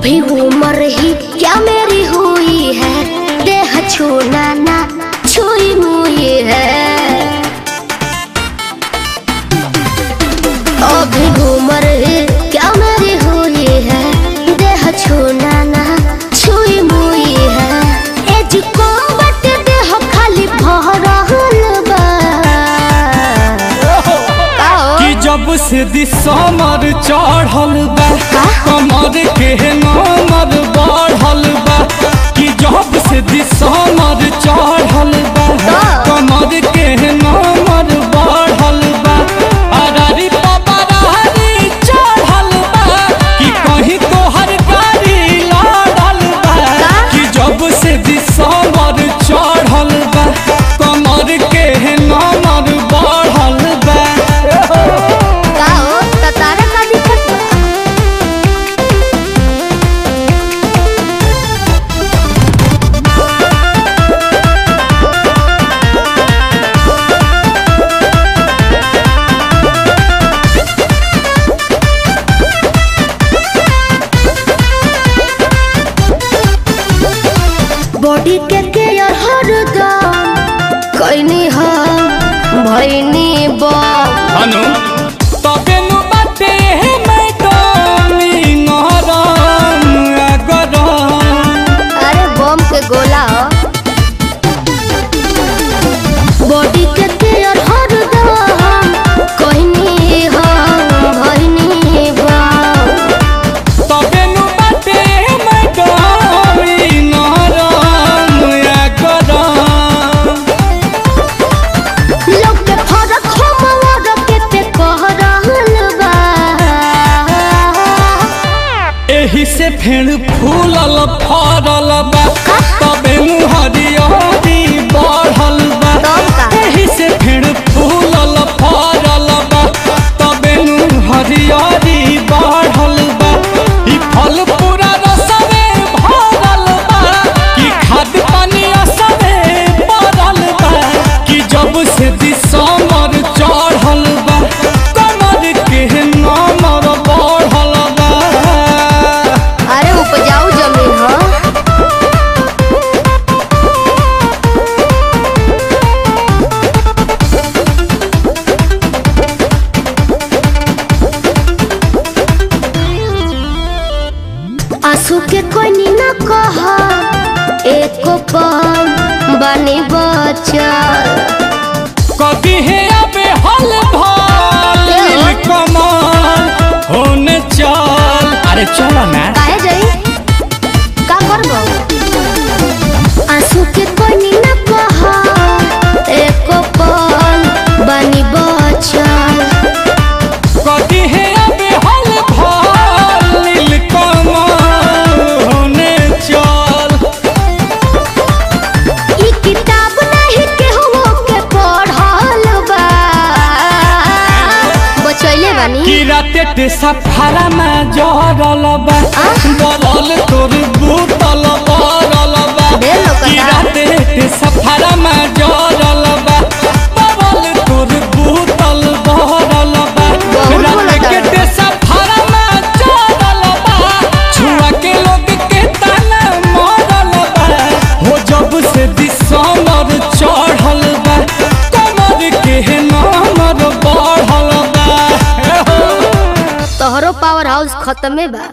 अभी उम्र ही क्या मेरी हुई है, देह छूना ना छुई मुई है। अभी उम्र ही क्या मेरी हुई है, देह छूना ना छुई मुई है। एज को बट देह खाली भरल बा कि जब से दिसमर चढ़ल बा कमर के नमर बढ़ल बा। कि जब से दिसमर चढ़ल बा कमर के नमर बढ़ल बा। अरारी पबरारी चढ़ल बा कि कहीं तोहर गाड़ी लड़ल बा। कि जब से दिसमर चढ़ल बा कमर के नमर बढ़ल बा। बॉडी के केयर हरदम कइनी हम भइनी अनु तबे नु बाटे है मैडम नरम गरम। अरे बम के गोला बॉडी के केयर हरदम कइनी हम भइनी तबे नु बाटे है मैडम नरम गरम। लोग के फरक हमर के पे कह रहल बा। एही से फेड़ फूलल फरल बा तबे नु हरियरी बढ़ल बा। एही से फेड़ फूलल फरल बा तबे नु हरियरी बढ़ल बा। ई फल पूरा रसवे भरल बा कि खाद पानी असरे पड़ल बा। कि जब से दिसमर चढ़ल बा कमर के नमर बढ़ल बा। अरे उपजाऊ जमीन ह आंसू के कोई ना कह एको पल बनी बचल। कभी है अबे हल भल कमल होने चल। अरे चलो ना काहे जाई का करबो। आंसू के कोई ना कह एको पल बनी बचल। कभी है अबे हल भल कमल होने चल। ई किताब नहीं केहू के पढ़ल बा बचैले बानी। कि राते ते सफारा में जहरल बा बरल तोर बूतल बरल बा। कि राते ते सफारा में जहरल बा बरल तोर बूतल बरल बा। राते के ते सफारा में जहरल बा छुआ के लोग के ताना मरल बा। हो जब से दिसमर चढ़ल बा कमर के नमर बढ़ल बा। तोहरो पावर हाउस खत्मे बा।